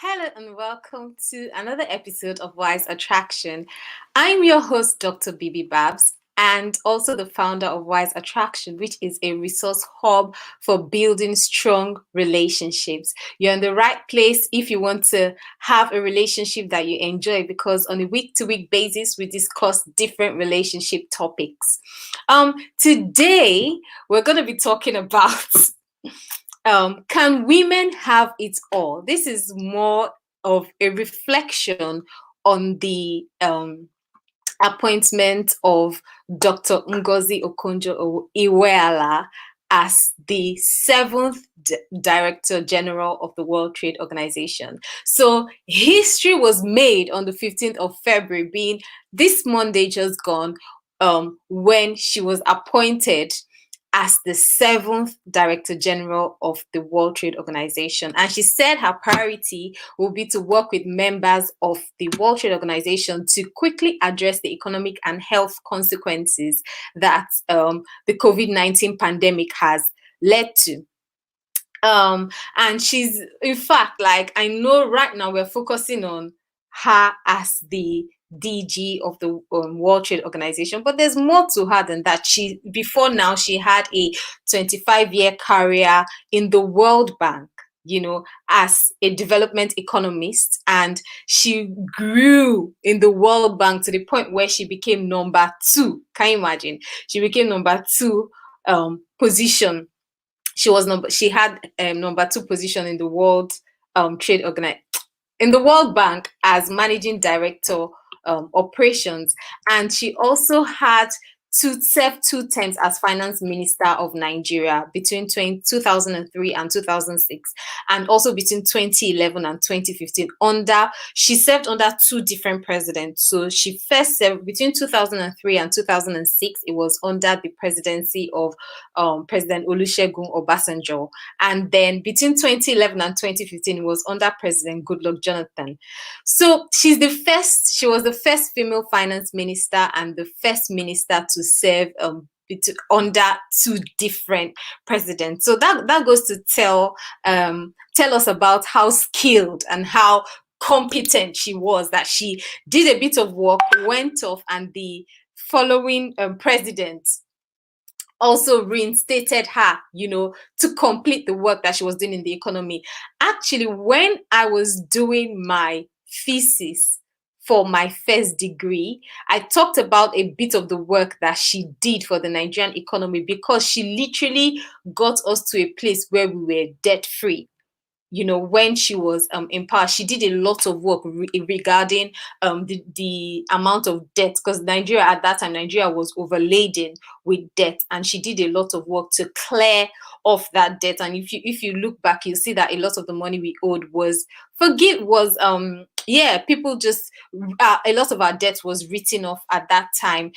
Hello and welcome to another episode of Wise Attraction. I'm your host, Dr. Bibi Babs, and also the founder of Wise Attraction, which is a resource hub for building strong relationships. You're in the right place if you want to have a relationship that you enjoy, because on a week-to-week basis, we discuss different relationship topics. Today, we're going to be talking about can women have it all? This is more of a reflection on the appointment of Dr. Ngozi Okonjo-Iweala as the seventh Director General of the World Trade Organization. So history was made on the 15th of February, being this Monday just gone, when she was appointed as the seventh Director General of the World Trade Organization. And she said her priority will be to work with members of the World Trade Organization to quickly address the economic and health consequences that the COVID-19 pandemic has led to. And she's, in fact, like, I know right now we're focusing on her as the DG of the World Trade Organization, but there's more to her than that. Before now, she had a 25-year career in the World Bank, as a development economist, and she grew in the World Bank to the point where she became number two. Can you imagine? She became number two position. She had number two position in the World in the World Bank as managing director operations, and she also had served 2 terms as finance minister of Nigeria between 2003 and 2006, and also between 2011 and 2015. She served under two different presidents. So she first served between 2003 and 2006. It was under the presidency of President Olusegun Obasanjo, and then between 2011 and 2015, it was under President Goodluck Jonathan. So she was the first female finance minister and the first minister to serve under two different presidents. So that goes to tell us about how skilled and how competent she was, that she did a bit of work, went off, and the following president also reinstated her, to complete the work that she was doing in the economy. Actually, when I was doing my thesis for my first degree, I talked about a bit of the work that she did for the Nigerian economy, because she literally got us to a place where we were debt free. When she was in power, she did a lot of work regarding the amount of debt, because at that time, Nigeria was overladen with debt, and she did a lot of work to clear off that debt. And if you look back, you'll see that a lot of the money we owed people just a lot of our debt was written off at that time.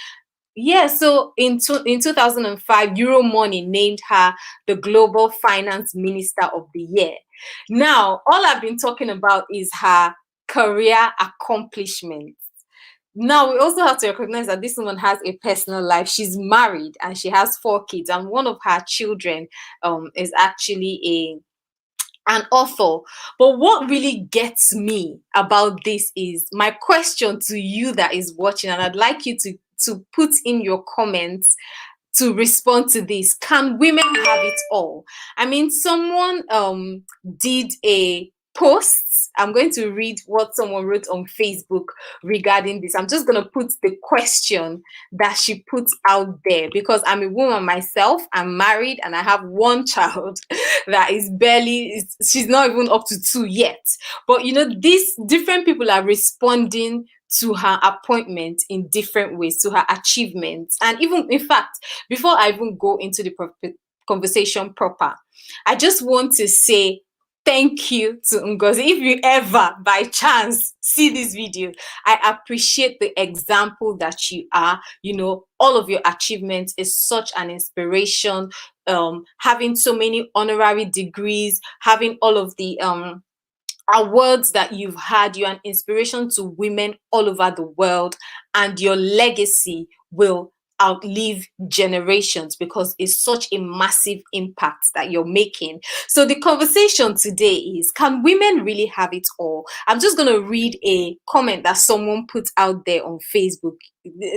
Yeah, so in 2005, Euromoney named her the Global Finance Minister of the Year. Now, all I've been talking about is her career accomplishments. Now, we also have to recognize that this woman has a personal life. She's married and she has 4 kids, and one of her children is actually an author. But what really gets me about this is my question to you that is watching, and I'd like you to put in your comments to respond to this. Can women have it all? I mean, someone did a post. I'm going to read what someone wrote on Facebook regarding this. I'm just going to put the question that she put out there, because I'm a woman myself. I'm married and I have 1 child that is she's not even up to 2 yet. But these different people are responding to her appointment in different ways, to her achievements. And even, in fact, before I even go into the conversation proper, I just want to say thank you to Ngozi. If you ever by chance see this video, I appreciate the example that you are. All of your achievements is such an inspiration. Having so many honorary degrees, having all of the awards that you've had, you're an inspiration to women all over the world, and your legacy will outlive generations because it's such a massive impact that you're making. So the conversation today is, can women really have it all? I'm just going to read a comment that someone put out there on Facebook.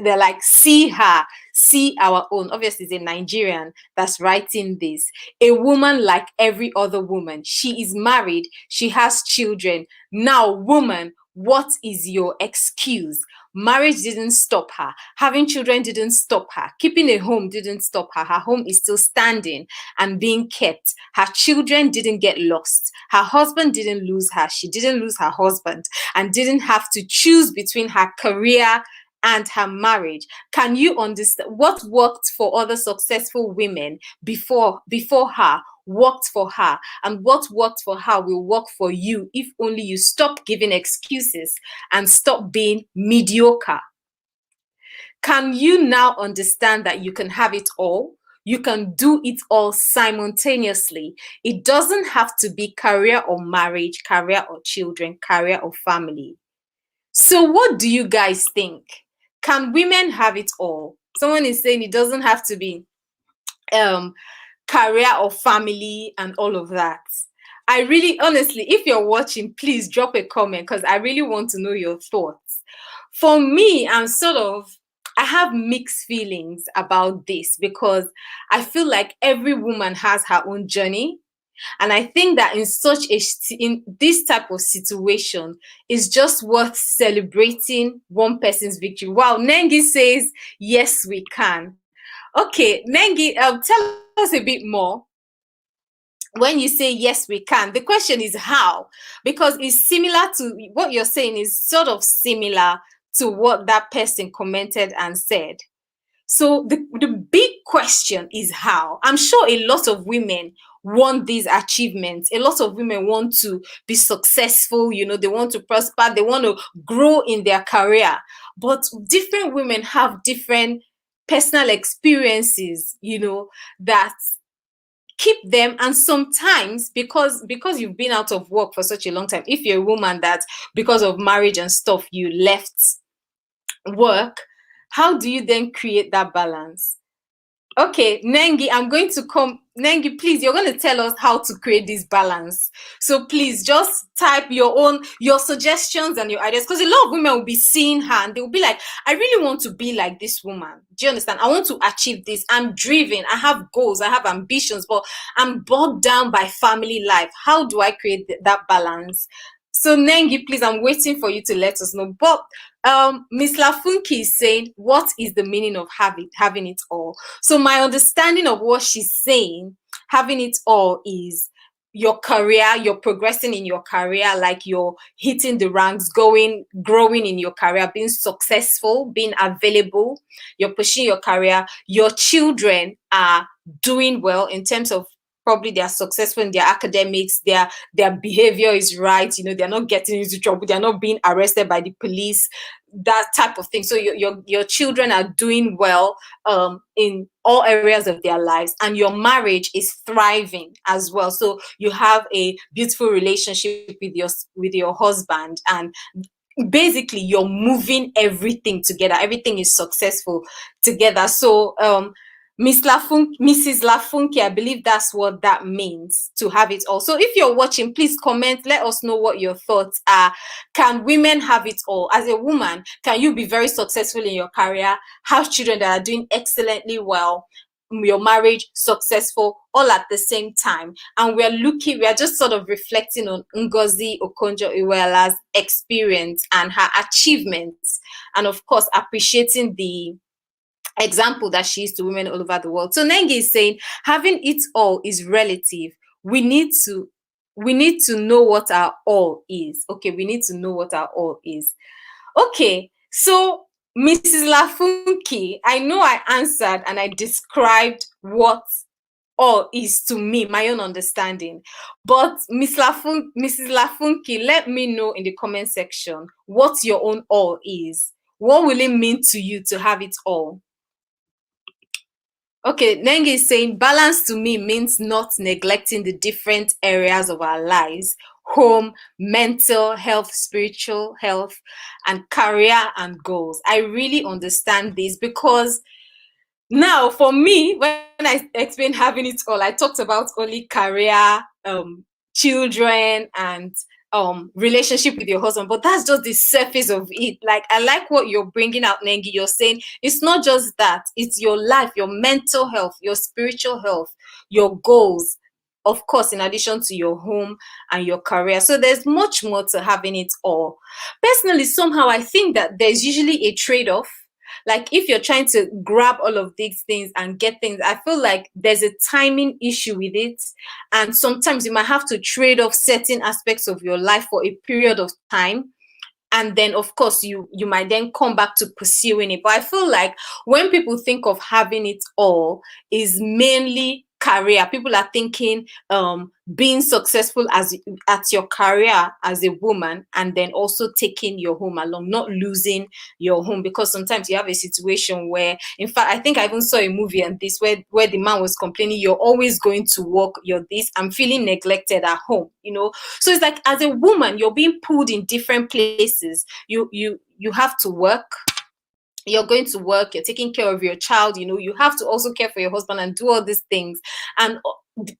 They're like, see her, see our own. Obviously, it's a Nigerian that's writing this. A woman like every other woman. She is married. She has children. Now, woman, what is your excuse? Marriage didn't stop her. Having children didn't stop her. Keeping a home didn't stop her. Her home is still standing and being kept. Her children didn't get lost. Her husband didn't lose her. She didn't lose her husband and didn't have to choose between her career and her marriage. Can you understand what worked for other successful women before her? Worked for her, and what worked for her will work for you if only you stop giving excuses and stop being mediocre. Can you now understand that you can have it all? You can do it all simultaneously. It doesn't have to be career or marriage, career or children, career or family. So what do you guys think? Can women have it all? Someone is saying it doesn't have to be career or family and all of that. I really, honestly, if you're watching, please drop a comment because I really want to know your thoughts. For me, I have mixed feelings about this because I feel like every woman has her own journey. And I think that in this type of situation, it's just worth celebrating one person's victory. Wow, Nengi says, yes, we can. Okay, Nengi, tell us a bit more. When you say yes, we can, the question is how? Because it's similar to what you're saying, is sort of similar to what that person commented and said. So the big question is how. I'm sure a lot of women want these achievements. A lot of women want to be successful, they want to prosper, they want to grow in their career. But different women have different personal experiences, that keep them. And sometimes because you've been out of work for such a long time, if you're a woman that because of marriage and stuff you left work, how do you then create that balance? Okay, Nengi, I'm going to come. Nengi, please, you're going to tell us how to create this balance. So please just type your suggestions and your ideas, because a lot of women will be seeing her and they will be like, I really want to be like this woman. Do you understand? I want to achieve this. I'm driven. I have goals. I have ambitions, but I'm bogged down by family life. How do I create that balance? So Nengi, please, I'm waiting for you to let us know. But Miss Lafunki is saying, what is the meaning of having it all? So my understanding of what she's saying, having it all, is your career, you're progressing in your career, like you're hitting the ranks, growing in your career, being successful, being available, you're pushing your career. Your children are doing well in terms of probably they are successful in their academics, their behavior is right, they're not getting into trouble, they're not being arrested by the police, that type of thing. So your children are doing well in all areas of their lives, and your marriage is thriving as well. So you have a beautiful relationship with your husband, and basically you're moving everything together, everything is successful together. So Mrs. Lafunki, I believe that's what that means, to have it all. So if you're watching, please comment, let us know what your thoughts are. Can women have it all? As a woman, can you be very successful in your career, have children that are doing excellently well, your marriage successful, all at the same time? And we are just sort of reflecting on Ngozi Okonjo-Iweala's experience and her achievements, and of course appreciating the example that she is to women all over the world. So Nengi is saying having it all is relative. We need to know what our all is. Okay, we need to know what our all is. Okay, so Mrs. Lafunki, I know I answered and I described what all is to me, my own understanding. But Mrs. Lafunki, let me know in the comment section what your own all is. What will it mean to you to have it all? Okay, Nengi is saying balance to me means not neglecting the different areas of our lives: home, mental health, spiritual health, and career and goals. I really understand this because Now, for me, when I explained having it all, I talked about only career, children, and relationship with your husband, but that's just the surface of it. Like, I like what you're bringing out, Nengi. You're saying it's not just that, it's your life, your mental health, your spiritual health, your goals, of course, in addition to your home and your career. So there's much more to having it all. Personally, somehow I think that there's usually a trade-off. Like, if you're trying to grab all of these things and get things, I feel like there's a timing issue with it. And sometimes you might have to trade off certain aspects of your life for a period of time, and then of course you might then come back to pursuing it. But I feel like when people think of having it all, is mainly career. People are thinking being successful as at your career as a woman, and then also taking your home along, not losing your home. Because sometimes you have a situation where, in fact, I think I even saw a movie on this, where the man was complaining, you're always going to work, you're this, I'm feeling neglected at home, so it's like, as a woman, you're being pulled in different places. You have to work, you're going to work, you're taking care of your child, you have to also care for your husband and do all these things. And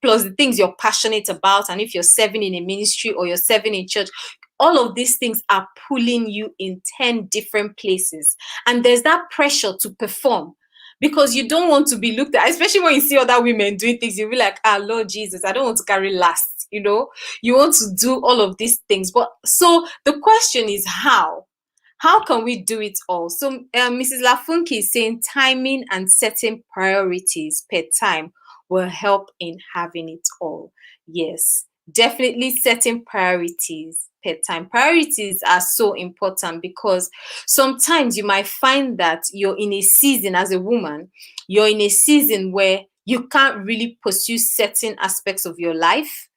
plus the things you're passionate about, and if you're serving in a ministry or you're serving in church, all of these things are pulling you in 10 different places. And there's that pressure to perform, because you don't want to be looked at, especially when you see other women doing things. You'll be like, Lord Jesus, I don't want to carry last. You want to do all of these things. But so the question is, how can we do it all? So Mrs. Lafunki is saying timing and setting priorities per time will help in having it all. Yes, definitely setting priorities per time. Priorities are so important, because sometimes you might find that you're in a season, as a woman, you're in a season where you can't really pursue certain aspects of your life.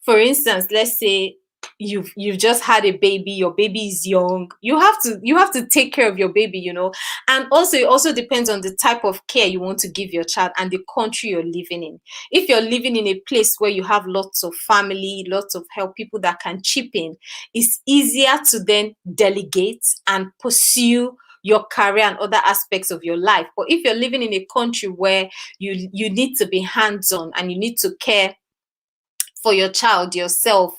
For instance, let's say you've just had a baby, your baby is young, you have to take care of your baby, and also it also depends on the type of care you want to give your child and the country you're living in. If you're living in a place where you have lots of family, lots of help, people that can chip in, it's easier to then delegate and pursue your career and other aspects of your life. But if you're living in a country where you need to be hands-on and you need to care for your child yourself,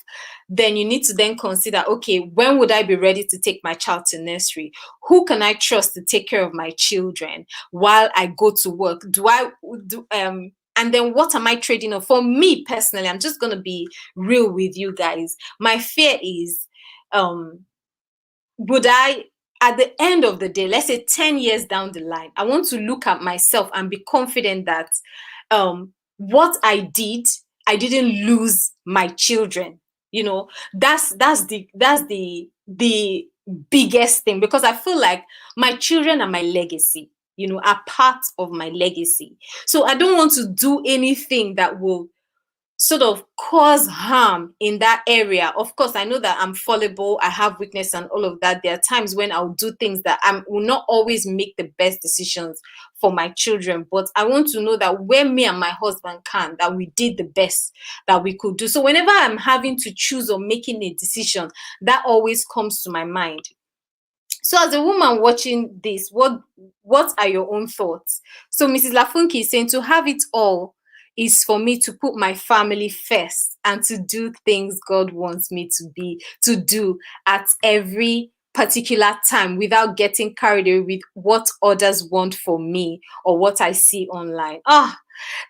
then you need to then consider, okay, when would I be ready to take my child to nursery? Who can I trust to take care of my children while I go to work? And then what am I trading off? For me personally, I'm just going to be real with you guys. My fear is, would I, at the end of the day, let's say 10 years down the line, I want to look at myself and be confident that what I did, I didn't lose my children. That's the biggest thing, because I feel like my children are my legacy, are part of my legacy. So I don't want to do anything that will sort of cause harm in that area. Of course, I know that I'm fallible, I have weakness and all of that. There are times when I'll do things that I will not always make the best decisions for my children, but I want to know that when me and my husband can, that we did the best that we could do. So whenever I'm having to choose or making a decision, that always comes to my mind. So as a woman watching this, what are your own thoughts? So Mrs. Lafunki is saying to have it all is for me to put my family first and to do things God wants me to do at every particular time without getting carried away with what others want for me or what I see online.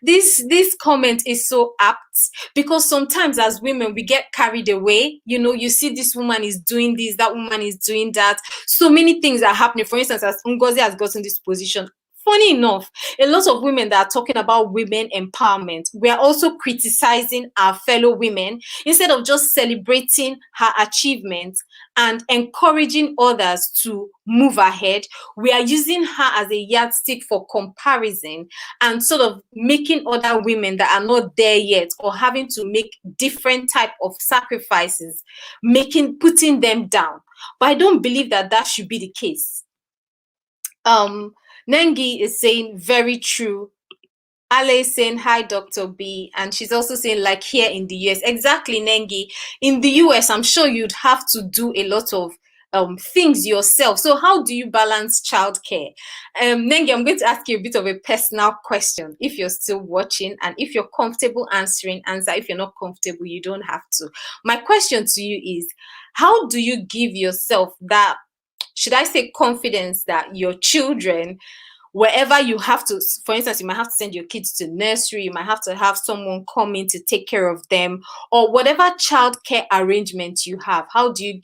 This comment is so apt, because sometimes as women we get carried away. You see this woman is doing this, that woman is doing that, so many things are happening. For instance, as Ngozi has gotten this position, funny enough, a lot of women that are talking about women empowerment, we are also criticizing our fellow women instead of just celebrating her achievements and encouraging others to move ahead. We are using her as a yardstick for comparison and sort of making other women that are not there yet or having to make different type of sacrifices, putting them down. But I don't believe that should be the case. Nengi is saying very true. Ale is saying hi, Dr. B, and she's also saying like here in the US. Exactly, Nengi. In the US, I'm sure you'd have to do a lot of things yourself. So how do you balance childcare? Nengi, I'm going to ask you a bit of a personal question. If you're still watching, and if you're comfortable answering, answer. If you're not comfortable, you don't have to. My question to you is, how do you give yourself that, should I say, confidence that your children, wherever you have to, for instance, you might have to send your kids to nursery, you might have to have someone come in to take care of them, or whatever childcare arrangement you have, how do you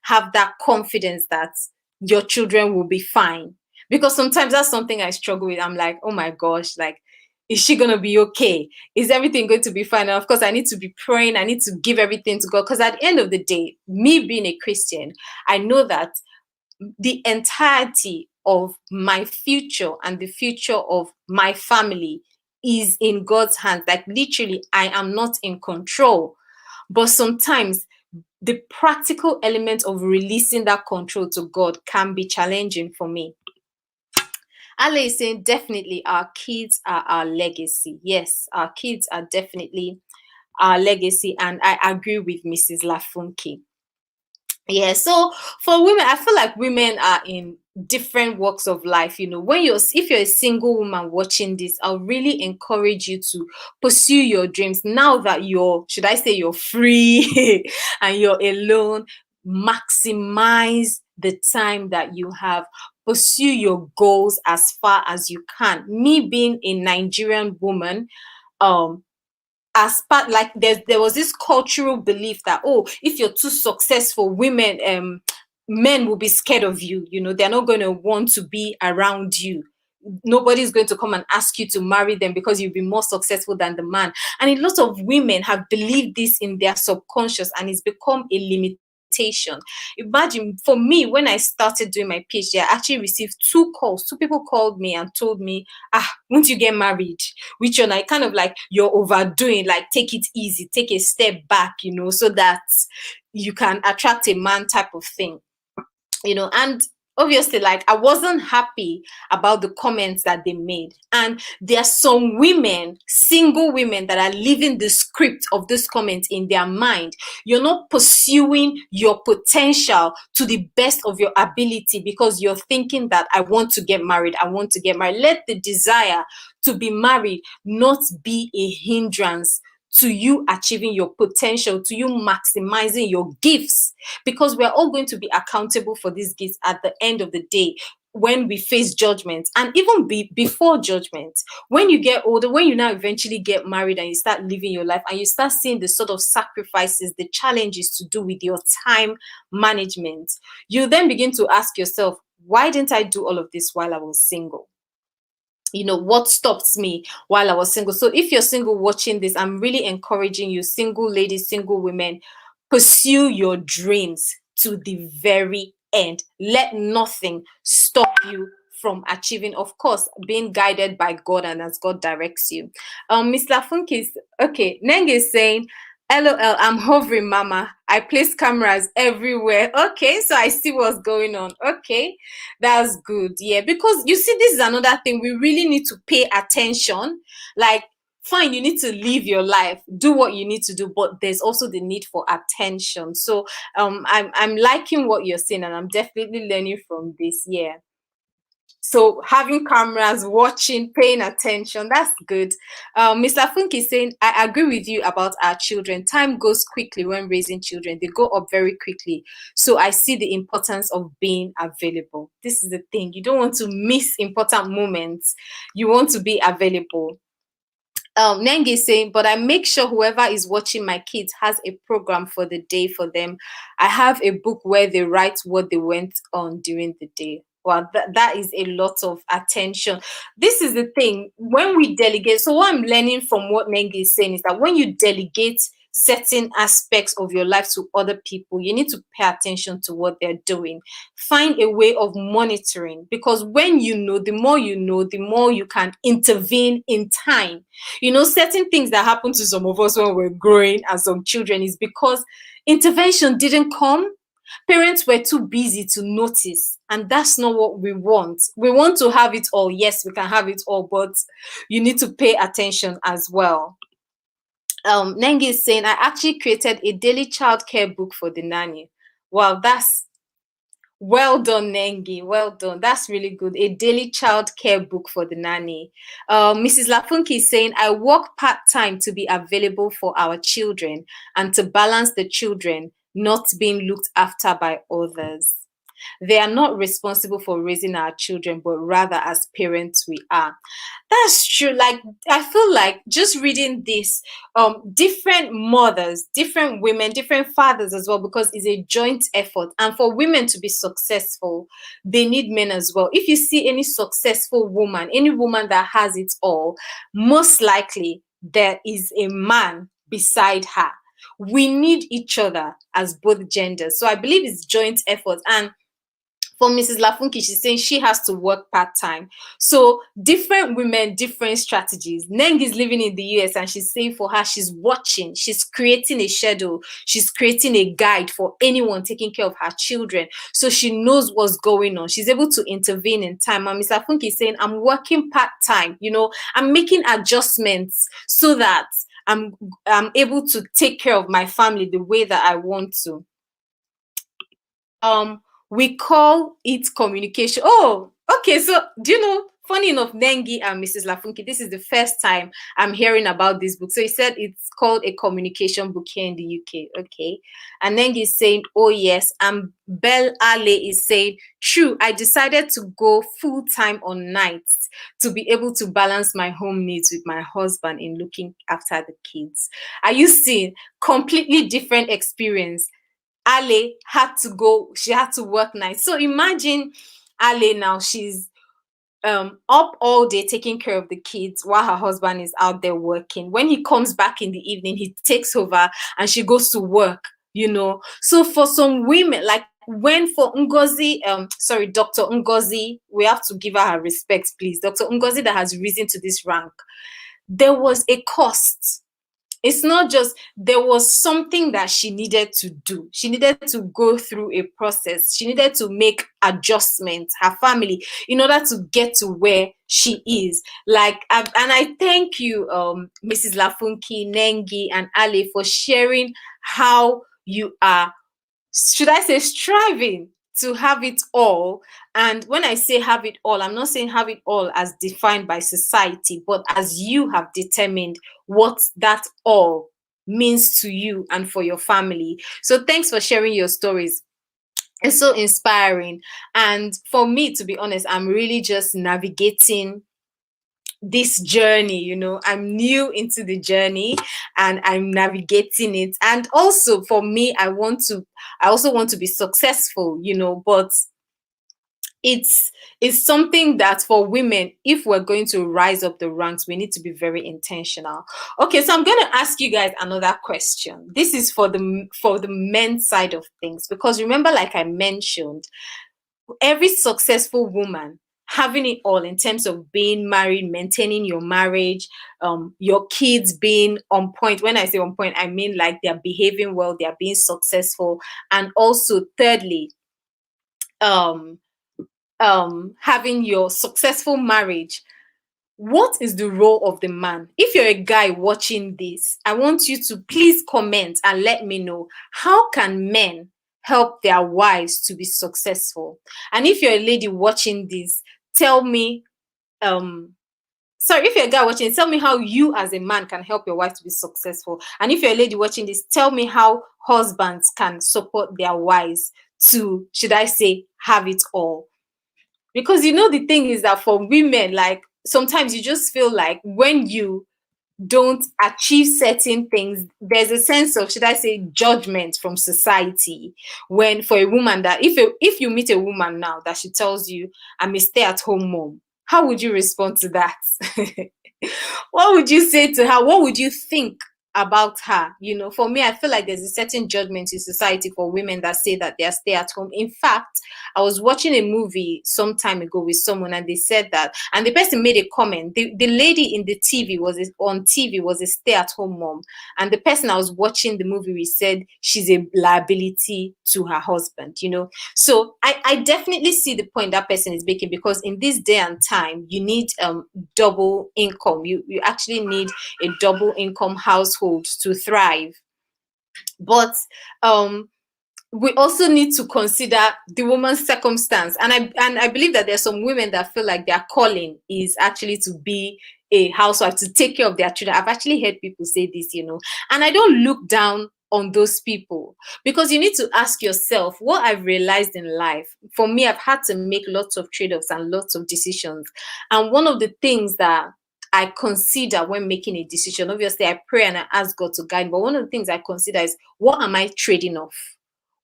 have that confidence that your children will be fine? Because sometimes that's something I struggle with. I'm like, oh my gosh, like, is she gonna be okay? Is everything going to be fine? And of course, I need to be praying, I need to give everything to God, because at the end of the day, me being a Christian, I know that the entirety of my future and the future of my family is in God's hands. Like, literally, I am not in control. But sometimes the practical element of releasing that control to God can be challenging for me. Ale is saying, definitely, our kids are our legacy. Yes, our kids are definitely our legacy. And I agree with Mrs. Lafunke. Yeah, so for women, I feel like women are in different walks of life. When if you're a single woman watching this, I'll really encourage you to pursue your dreams now that should I say, you're free and you're alone. Maximize the time that you have. Pursue your goals as far as you can. Me being a Nigerian woman, as part, like, there was this cultural belief that, oh, if you're too successful, men will be scared of you. They're not going to want to be around you. Nobody's going to come and ask you to marry them because you'll be more successful than the man. And a lot of women have believed this in their subconscious, and it's become a limitation. Imagine, for me, when I started doing my PhD, I actually received 2 calls. 2 people called me and told me, won't you get married? Which one? I kind of like, you're overdoing, like, take it easy, take a step back, so that you can attract a man, type of thing. And obviously, like, I wasn't happy about the comments that they made. And there are some women, single women, that are living the script of this comment in their mind. You're not pursuing your potential to the best of your ability because you're thinking that I want to get married. Let the desire to be married not be a hindrance to you achieving your potential, to you maximizing your gifts, because we're all going to be accountable for these gifts at the end of the day when we face judgment, and even before judgment. When you get older, when you now eventually get married and you start living your life and you start seeing the sort of sacrifices, the challenges to do with your time management, you then begin to ask yourself, why didn't I do all of this while I was single? What stops me while I was single? So if you're single watching this, I'm really encouraging you, single ladies, single women, pursue your dreams to the very end. Let nothing stop you from achieving, of course, being guided by God and as God directs you. Miss Lafunke is, okay, Neng is saying, LOL, I'm hovering, mama. I place cameras everywhere. Okay, so I see what's going on. Okay, that's good. Yeah, because you see, this is another thing. We really need to pay attention. Like, fine, you need to live your life, do what you need to do, but there's also the need for attention. So I'm liking what you're saying, and I'm definitely learning from this. Yeah. So having cameras, watching, paying attention, that's good. Mr. Funk is saying, I agree with you about our children. Time goes quickly when raising children. They go up very quickly. So I see the importance of being available. This is the thing. You don't want to miss important moments. You want to be available. Neng is saying, but I make sure whoever is watching my kids has a program for the day for them. I have a book where they write what they went on during the day. Well, that is a lot of attention. This is the thing. When we delegate, so what I'm learning from what Neng is saying is that when you delegate certain aspects of your life to other people, you need to pay attention to what they're doing. Find a way of monitoring, because when the more you can intervene in time. Certain things that happen to some of us when we're growing as some children is because intervention didn't come. Parents were too busy to notice, and that's not what we want. We want to have it all. Yes, we can have it all, but you need to pay attention as well. Nengi is saying, I actually created a daily childcare book for the nanny. Wow, Well done, Nengi. Well done. That's really good. A daily child care book for the nanny. Mrs. Lafunki is saying, I work part time to be available for our children and to balance the children not being looked after by others. They are not responsible for raising our children, but rather as parents we are. That's true. Like, I feel like just reading this, different mothers, different women, different fathers as well, because it's a joint effort. And for women to be successful, they need men as well. If you see any successful woman, any woman that has it all, most likely there is a man beside her. We need each other as both genders. So I believe it's joint effort. And for Mrs. Lafunki, she's saying she has to work part-time. So different women, different strategies. Neng is living in the US and she's saying for her, she's watching, she's creating a schedule, she's creating a guide for anyone taking care of her children. So she knows what's going on. She's able to intervene in time. And Mrs. Lafunki is saying, I'm working part-time, I'm making adjustments so that I'm able to take care of my family the way that I want to. We call it communication. Oh, okay. So do you know, funny enough, Nengi and Mrs. Lafunki, this is the first time I'm hearing about this book. So he said it's called A Communication Bouquet in the UK. Okay. And Nengi is saying, oh yes. And Belle Ale is saying, true, I decided to go full-time on nights to be able to balance my home needs with my husband in looking after the kids. Are you seeing? Completely different experience. Ale had to go, she had to work nights. So imagine Ale now, she's up all day taking care of the kids while her husband is out there working. When he comes back in the evening, he takes over and she goes to work. So for some women, like when for Ngozi, Dr. Ngozi, we have to give her respect, please. Dr. Ngozi that has risen to this rank, there was a cost. It's not just, there was something that she needed to do. She needed to go through a process. She needed to make adjustments, her family, in order to get to where she is. And I thank you, Mrs. Lafunki, Nengi, and Ali for sharing how you are, should I say, striving to have it all. And when I say have it all, I'm not saying have it all as defined by society, but as you have determined what that all means to you and for your family. So thanks for sharing your stories. It's so inspiring. And for me, to be honest, I'm really just navigating this journey. I'm new into the journey and I'm navigating it. And also for me, I also want to be successful, but it's something that for women, if we're going to rise up the ranks, we need to be very intentional. Okay, so I'm going to ask you guys another question. This is for the men's side of things, because remember, like I mentioned, every successful woman having it all in terms of being married, maintaining your marriage, your kids being on point. When I say on point, I mean like they're behaving well, they're being successful. And also thirdly, having your successful marriage. What is the role of the man? If you're a guy watching this, I want you to please comment and let me know, how can men help their wives to be successful? And if you're a lady watching this, tell me, if you're a guy watching, tell me how you as a man can help your wife to be successful. And if you're a lady watching this, tell me how husbands can support their wives to, should I say, have it all. Because the thing is that for women, like, sometimes you just feel like when you don't achieve certain things, there's a sense of, should I say, judgment from society. When for a woman, that if you meet a woman now that she tells you, I'm a stay-at-home mom, how would you respond to that? What would you say to her? What would you think about her? For me, I feel like there's a certain judgment in society for women that say that they are stay at home. In fact, I was watching a movie some time ago with someone and they said that, and the person made a comment. The lady in the TV on TV was a stay at home mom, and the person I was watching the movie with said she's a liability to her husband. So I definitely see the point that person is making, because in this day and time you need double income. You actually need a double income household to thrive. But we also need to consider the woman's circumstance. And I believe that there's some women that feel like their calling is actually to be a housewife, to take care of their children. I've actually heard people say this, and I don't look down on those people, because you need to ask yourself, what I've realized in life, for me, I've had to make lots of trade-offs and lots of decisions. And one of the things that I consider when making a decision, obviously I pray and I ask God to guide, but one of the things I consider is, what am I trading off?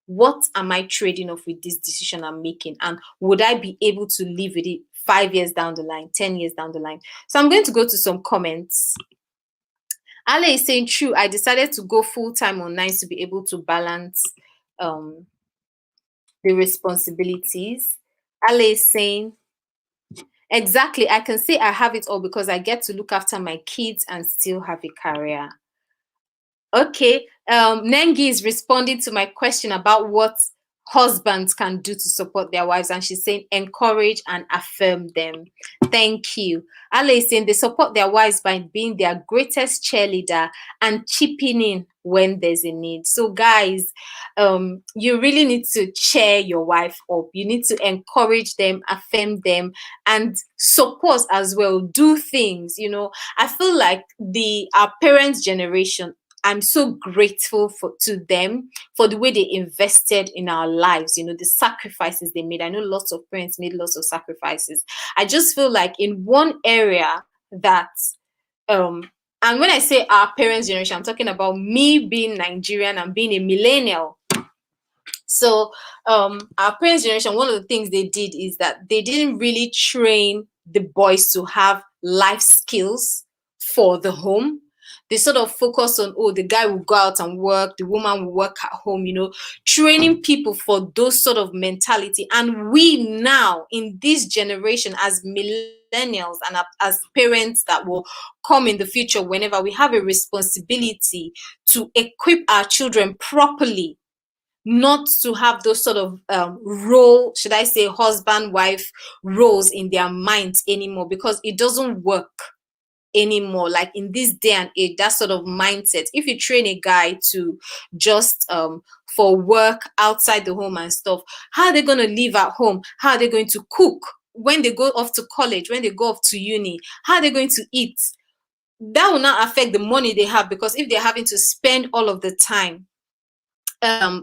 What am I trading off with this decision I'm making? And would I be able to live with it 5 years down the line, 10 years down the line? So I'm going to go to some comments. Ale is saying, true, I decided to go full-time on nights to be able to balance the responsibilities. Ale is saying, exactly, I can say I have it all because I get to look after my kids and still have a career. Okay, Nengi is responding to my question about what husbands can do to support their wives, and she's saying encourage and affirm them. Thank you. Ale is saying they support their wives by being their greatest cheerleader and chipping in when there's a need. So guys, you really need to cheer your wife up. You need to encourage them, affirm them, and support as well. Do things. I feel like our parents' generation, I'm so grateful to them for the way they invested in our lives, the sacrifices they made. I know lots of parents made lots of sacrifices. I just feel like in one area that, and when I say our parents' generation, I'm talking about me being Nigerian and being a millennial. So our parents' generation, one of the things they did is that they didn't really train the boys to have life skills for the home. They sort of focus on, the guy will go out and work, the woman will work at home, training people for those sort of mentality. And we now, in this generation, as millennials and as parents that will come in the future, whenever we have a responsibility to equip our children properly, not to have those sort of role, should I say, husband, wife roles in their minds anymore, because it doesn't work anymore. Like in this day and age, that sort of mindset, if you train a guy to just for work outside the home and stuff, how are they going to live at home? How are they going to cook when they go off to college, when they go off to uni? How are they going to eat? That will not affect the money they have, because if they're having to spend all of the time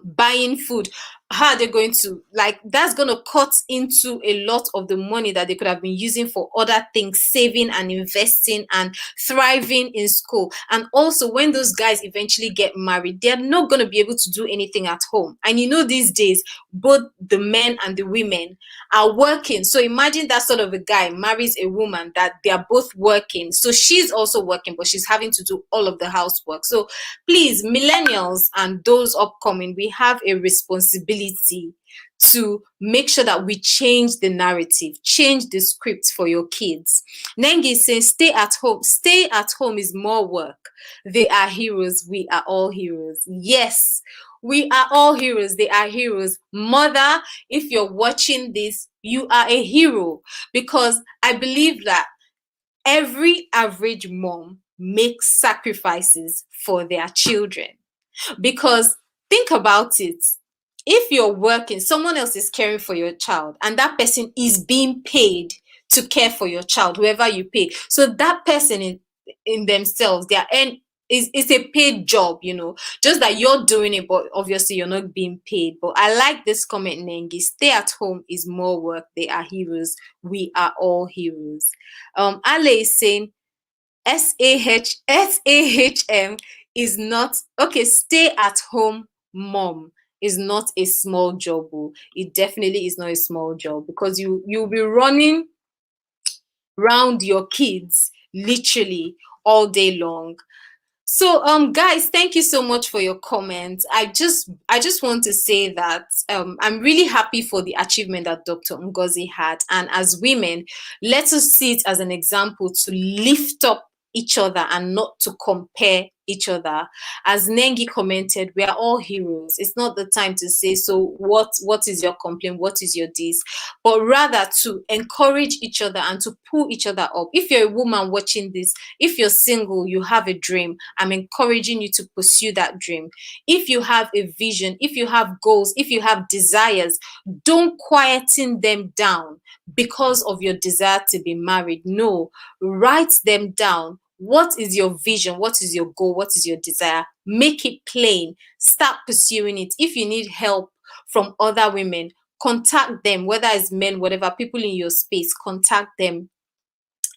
buying food, how are they going to, that's going to cut into a lot of the money that they could have been using for other things, saving and investing and thriving in school. And also, when those guys eventually get married, they're not going to be able to do anything at home. And these days, both the men and the women are working. So imagine that sort of a guy marries a woman that they are both working. So she's also working, but she's having to do all of the housework. So please, millennials and those upcoming, we have a responsibility to make sure that we change the narrative, change the script for your kids. Nengi is saying, stay at home. Stay at home is more work. They are heroes. We are all heroes. Yes, we are all heroes. They are heroes. Mother, if you're watching this, you are a hero, because I believe that every average mom makes sacrifices for their children. Because think about it. If you're working, someone else is caring for your child, and that person is being paid to care for your child, whoever you pay. So that person in themselves, it's a paid job, just that you're doing it, but obviously you're not being paid. But I like this comment, Nengi. Stay at home is more work. They are heroes. We are all heroes. Ale is saying, SAHM is not okay. Stay at home mom is not a small job. It definitely is not a small job, because you'll be running around your kids literally all day long. So guys, thank you so much for your comments. I just want to say that I'm really happy for the achievement that Dr. Ngozi had, and as women, let us see it as an example to lift up each other and not to compare each other. As Nengi commented, we are all heroes. It's not the time to say, so what is your complaint? What is your this? But rather to encourage each other and to pull each other up. If you're a woman watching this, if you're single, you have a dream, I'm encouraging you to pursue that dream. If you have a vision, if you have goals, if you have desires, don't quieten them down because of your desire to be married. No, write them down. What is your vision? What is your goal? What is your desire? Make it plain. Start pursuing it. If you need help from other women, contact them, whether it's men, whatever, people in your space, contact them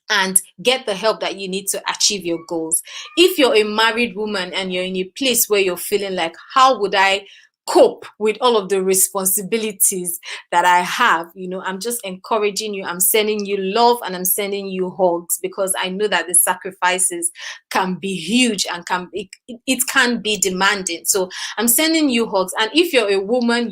and get the help that you need to achieve your goals. If you're a married woman and you're in a place where you're feeling like, how would I cope with all of the responsibilities that I have? I'm just encouraging you. I'm sending you love and I'm sending you hugs, because I know that the sacrifices can be huge and it can be demanding. So I'm sending you hugs. And if you're a woman,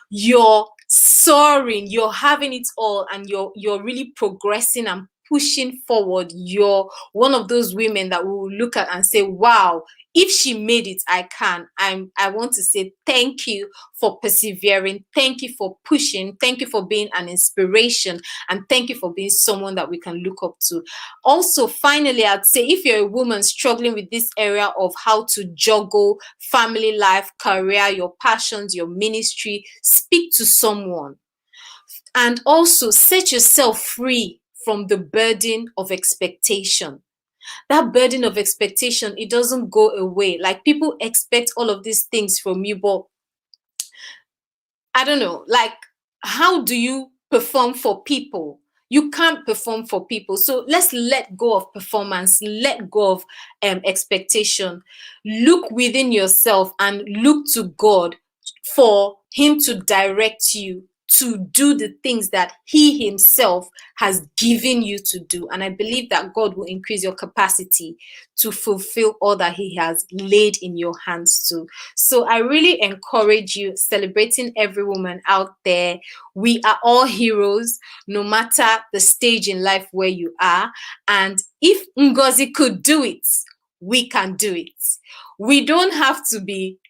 you're soaring, you're having it all, and you're really progressing and pushing forward, you're one of those women that we will look at and say, wow, if she made it, I can. I want to say thank you for persevering. Thank you for pushing. Thank you for being an inspiration. And thank you for being someone that we can look up to. Also, finally, I'd say if you're a woman struggling with this area of how to juggle family life, career, your passions, your ministry, speak to someone. And also set yourself free from the burden of expectation. That burden of expectation, it doesn't go away. Like, people expect all of these things from you, but I don't know, like, how do you perform for people? You can't perform for people. So let's let go of performance, let go of expectation. Look within yourself and look to God for Him to direct you to do the things that He Himself has given you to do. And I believe that God will increase your capacity to fulfill all that He has laid in your hands to. So I really encourage you, celebrating every woman out there. We are all heroes, no matter the stage in life where you are. And if Ngozi could do it, we can do it. We don't have to be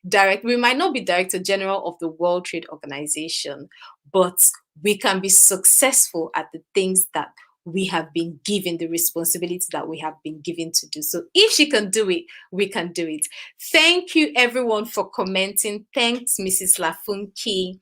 we might not be Director General of the World Trade Organization, but we can be successful at the things that we have been given, the responsibility that we have been given to do. So if she can do it, we can do it. Thank you, everyone, for commenting. Thanks, Mrs. Lafunki.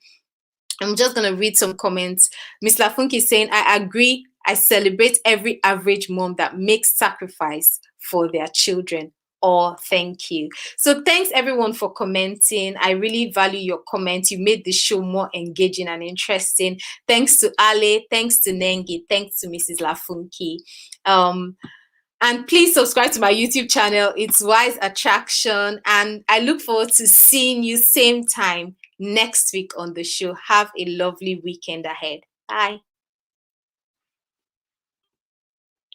I'm just going to read some comments. Miss Lafunki is saying, I agree. I celebrate every average mom that makes sacrifice for their children. Oh, thank you. So thanks everyone for commenting. I really value your comments. You made the show more engaging and interesting. Thanks to Ale, thanks to Nengi, thanks to Mrs. Lafunki. And please subscribe to my YouTube channel. It's Wise Attraction. And I look forward to seeing you same time next week on the show. Have a lovely weekend ahead. Bye.